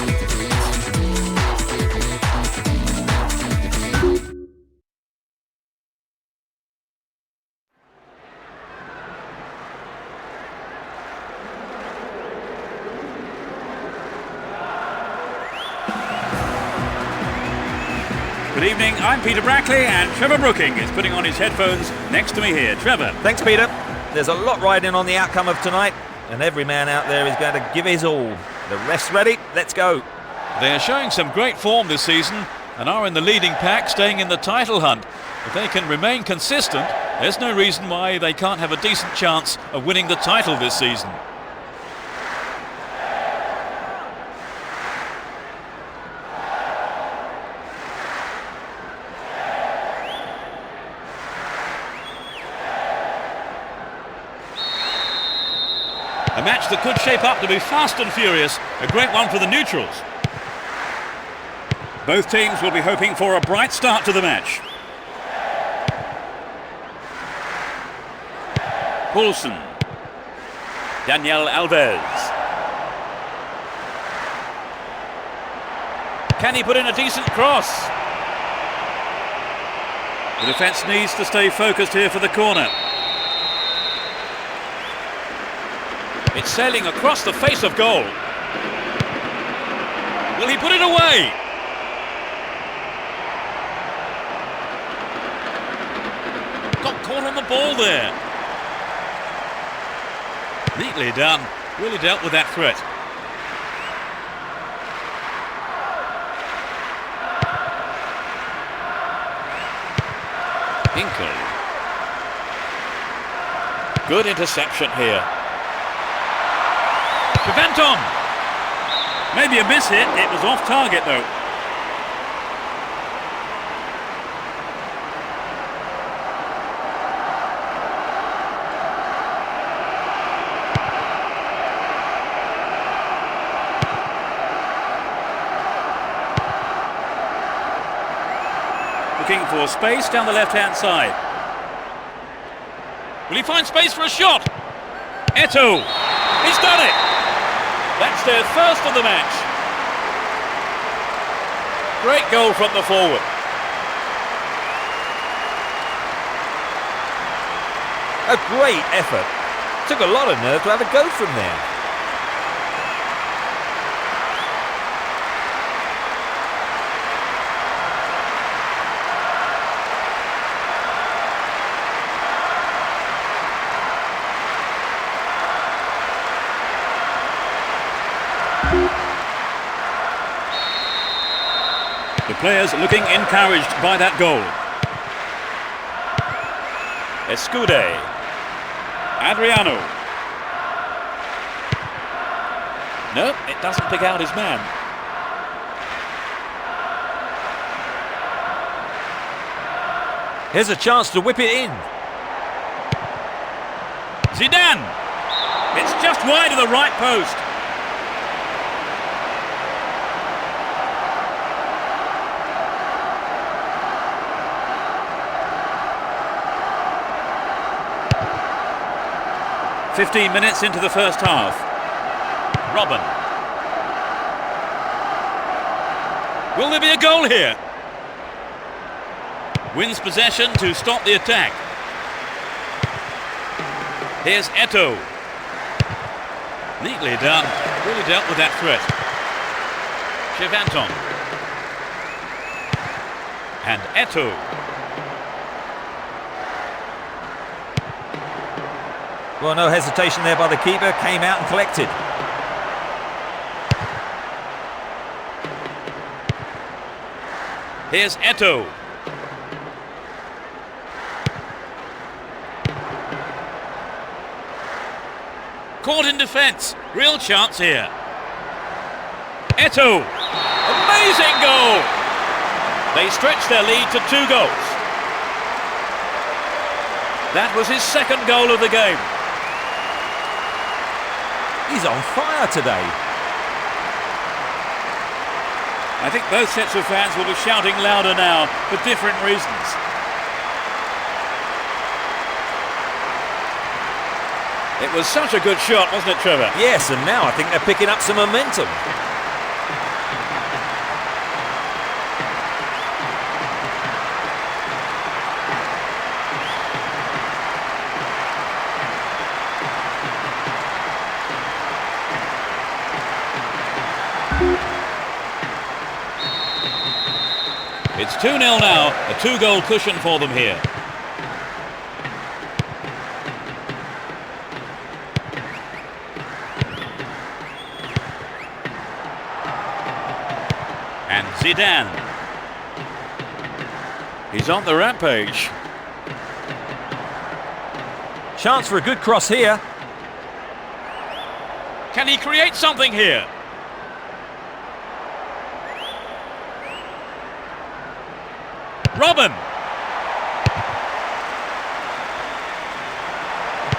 Good evening, I'm Peter Brackley and Trevor Brooking is putting on his headphones next to me here. Trevor. Thanks, Peter. There's a lot riding on the outcome of tonight, and every man out there is going to give his all. The rest ready? Let's go. They are showing some great form this season and are in the leading pack, staying in the title hunt. If they can remain consistent, there's no reason why they can't have a decent chance of winning the title this season. A match that could shape up to be fast and furious, a great one for the neutrals. Both teams will be hoping for a bright start to the match. Poulsen. Daniel Alves. Can he put in a decent cross? The defence needs to stay focused here for the corner. It's sailing across the face of goal. Will he put it away? Got caught on the ball there. Neatly done. Really dealt with that threat. Hinkle. Good interception here. Preventon! Maybe a miss hit, it was off target though. Looking for space down the left-hand side. Will he find space for a shot? Eto'o! He's done it! That's their first of the match. Great goal from the forward. A great effort. Took a lot of nerve to have a go from there. The players looking encouraged by that goal. Escude. Adriano. No, it doesn't pick out his man. Here's a chance to whip it in. Zidane. It's just wide of the right post. "15 minutes into the first half. Robin. Will there be a goal here? Wins possession to stop the attack. Here's Eto'o. Neatly done. Really dealt with that threat. Preventon. And Eto'o. Well, no hesitation there by the keeper. Came out and collected. Here's Eto'o. Caught in defence. Real chance here. Eto'o. Amazing goal! They stretched their lead to 2 goals. That was his second goal of the game. He's on fire today. I think both sets of fans will be shouting louder now for different reasons. It was such a good shot, wasn't it, Trevor? Yes, and now I think they're picking up some momentum. It's 2-0 now, a 2-goal cushion for them here. And Zidane. He's on the rampage. Chance for a good cross here. Can he create something here? Robin.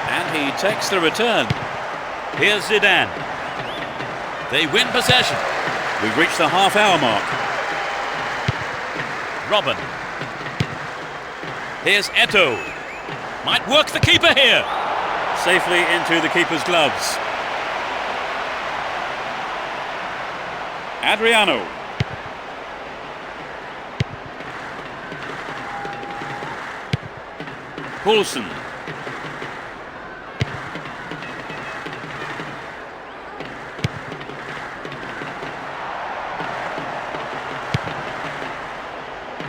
And he takes the return. Here's Zidane. They win possession. We've reached the half-hour mark. Robin. Here's Eto'o. Might work the keeper here. Safely into the keeper's gloves. Adriano. Poulsen.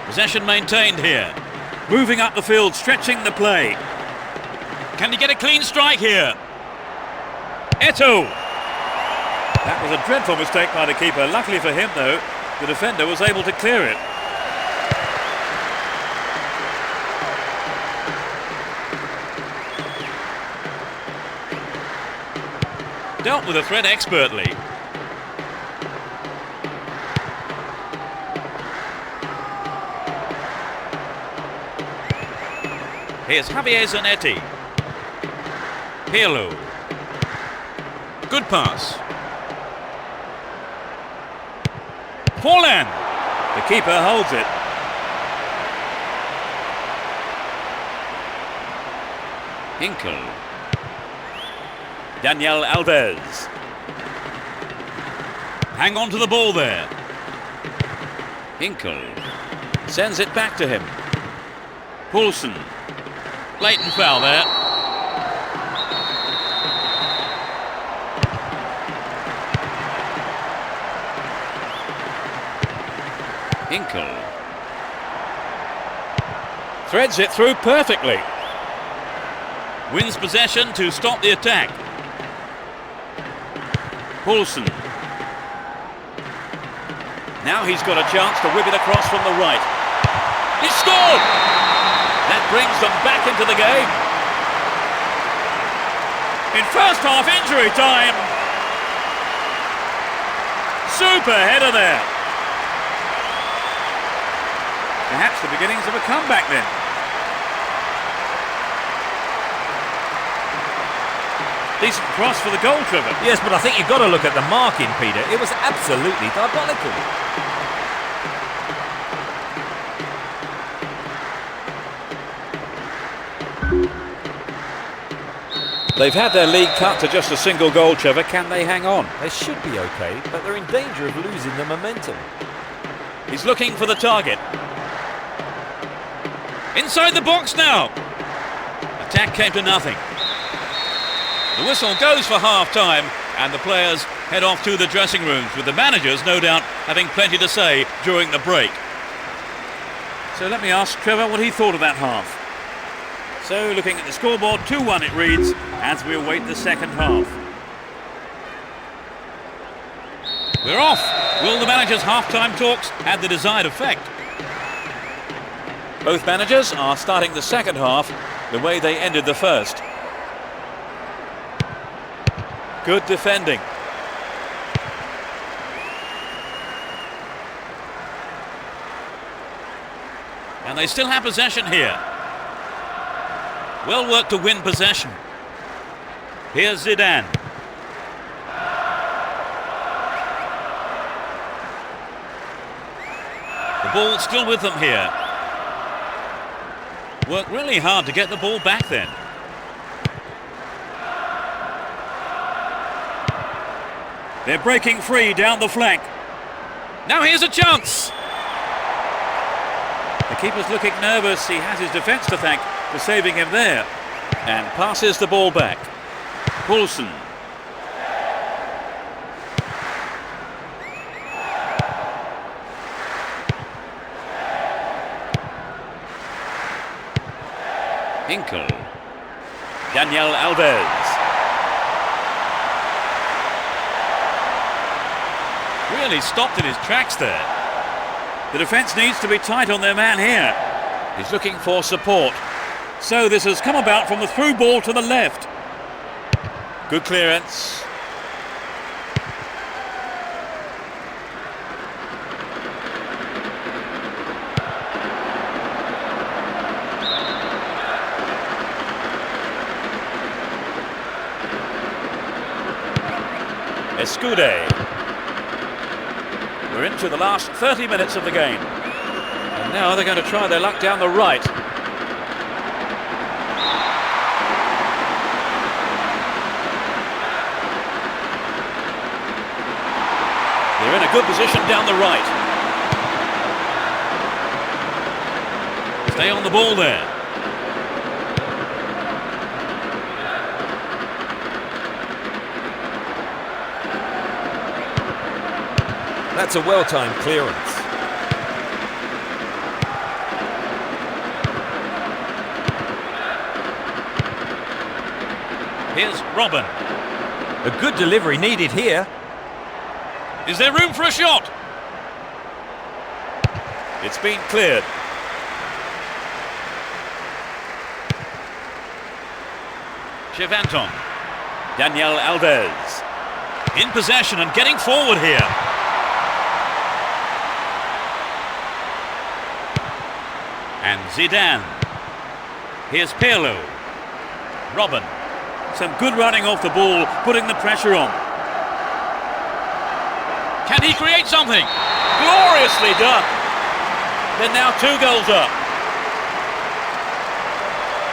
Possession maintained here. Moving up the field, stretching the play. Can he get a clean strike here? Eto'o. That was a dreadful mistake by the keeper. Luckily for him, though, the defender was able to clear it. Dealt with the threat expertly. Here's Javier Zanetti. Pirlo. Good pass. Forlan. The keeper holds it. Hinkel. Daniel Alves. Hang on to the ball there. Hinkel sends it back to him. Poulsen. Blatant foul there. Hinkel threads it through perfectly. Wins possession to stop the attack. Poulsen. Now he's got a chance to whip it across from the right. He scored! That brings them back into the game. In first half injury time. Super header there. Perhaps the beginnings of a comeback then. Decent cross for the goal, Trevor. Yes, but I think you've got to look at the marking, Peter. It was absolutely diabolical. They've had their league cut to just a single goal, Trevor. Can they hang on? They should be okay, but they're in danger of losing the momentum. He's looking for the target. Inside the box now. Attack came to nothing. The whistle goes for half-time, and the players head off to the dressing rooms, with the managers, no doubt, having plenty to say during the break. So let me ask Trevor what he thought of that half. So looking at the scoreboard, 2-1 it reads, as we await the second half. We're off. Will the managers' half-time talks have the desired effect? Both managers are starting the second half the way they ended the first. Good defending. And they still have possession here. Well worked to win possession. Here's Zidane. The ball still with them here. Worked really hard to get the ball back then. They're breaking free down the flank. Now here's a chance. The keeper's looking nervous. He has his defence to thank for saving him there. And passes the ball back. Poulsen. Inkel. Daniel Alves. Really stopped in his tracks there. The defence needs to be tight on their man here. He's looking for support. So this has come about from the through ball to the left. Good clearance. Escude. We're into the last 30 minutes of the game. And now they're going to try their luck down the right. They're in a good position down the right. Stay on the ball there. That's a well-timed clearance. Here's Robin. A good delivery needed here. Is there room for a shot? It's been cleared. Chevanton. Daniel Alves. In possession and getting forward here. And Zidane. Here's Pirlo. Robin. Some good running off the ball, putting the pressure on. Can he create something? Gloriously done. They're now 2 goals up.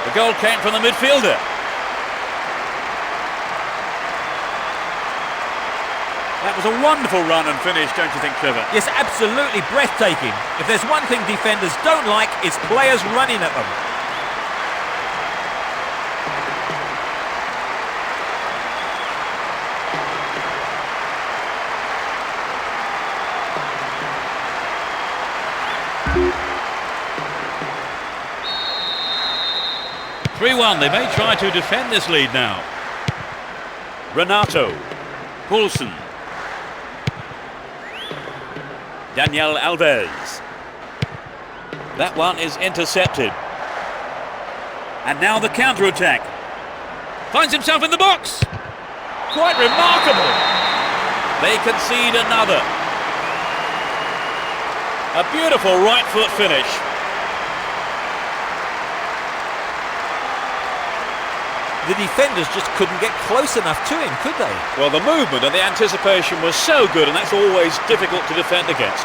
The goal came from the midfielder. That was a wonderful run and finish, don't you think, Trevor? Yes, absolutely breathtaking. If there's one thing defenders don't like, it's players running at them. They may try to defend this lead now. Renato. Poulsen. Daniel Alves. That one is intercepted. And now the counter-attack. Finds himself in the box. Quite remarkable. They concede another. A beautiful right foot finish. The defenders just couldn't get close enough to him, could they? Well, the movement and the anticipation was so good, and that's always difficult to defend against.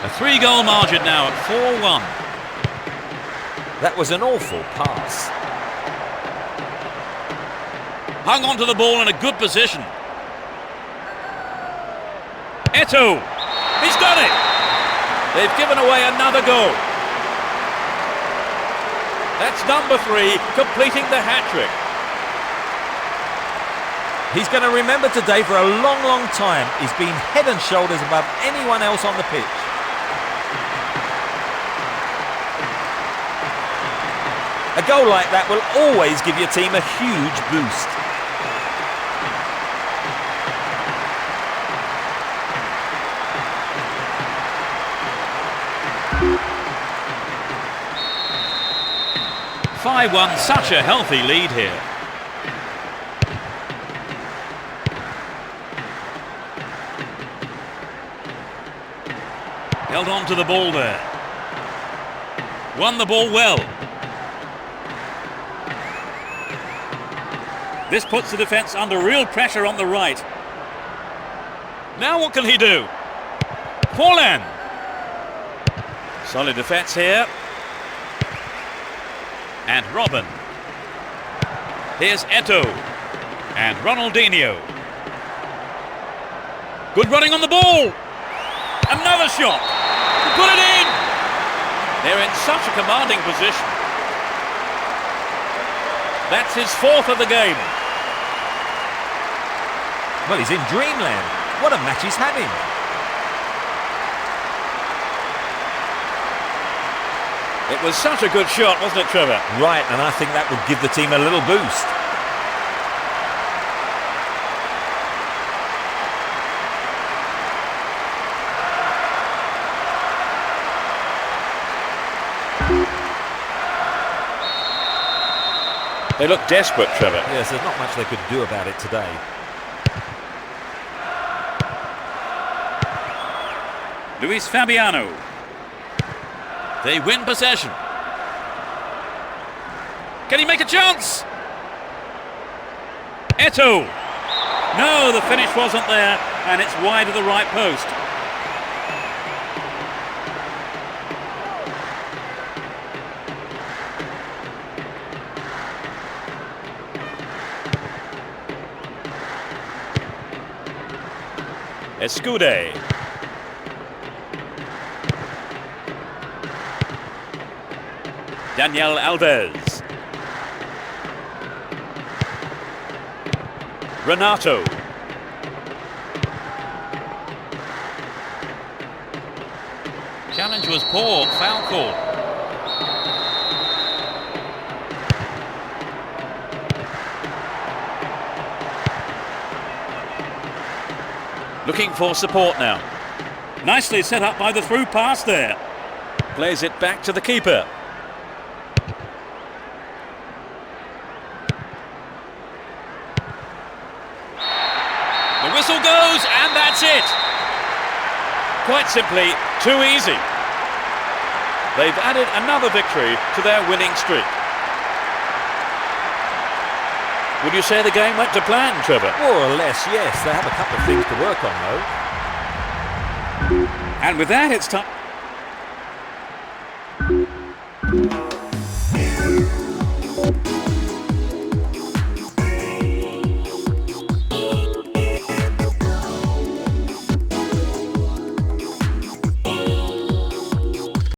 A 3-goal margin now at 4-1. That was an awful pass. Hung on to the ball in a good position. Eto'o. He's done it. They've given away another goal. That's number 3, completing the hat-trick. He's going to remember today for a long, long time. He's been head and shoulders above anyone else on the pitch. A goal like that will always give your team a huge boost. (5-1), such a healthy lead here. Held on to the ball there. Won the ball well. This puts the defence under real pressure on the right. Now what can he do? Forlan. Solid defence here. And Robin. Here's Eto'o. And Ronaldinho. Good running on the ball. Another shot. Put it in. They're in such a commanding position. That's his fourth of the game. Well, he's in dreamland. What a match he's having. It was such a good shot, wasn't it, Trevor? Right, and I think that would give the team a little boost. They look desperate, Trevor. Yes, there's not much they could do about it today. Luis Fabiano. They win possession. Can he make a chance? Eto'o. No, the finish wasn't there, and it's wide of the right post. Escude. Daniel Alves. Renato. Challenge was poor, foul call. Looking for support now. Nicely set up by the through pass there. Plays it back to the keeper. The whistle goes, and that's it. Quite simply, too easy. They've added another victory to their winning streak. Would you say the game went to plan, Trevor? More or less, yes. They have a couple of things to work on, though. And with that, it's time.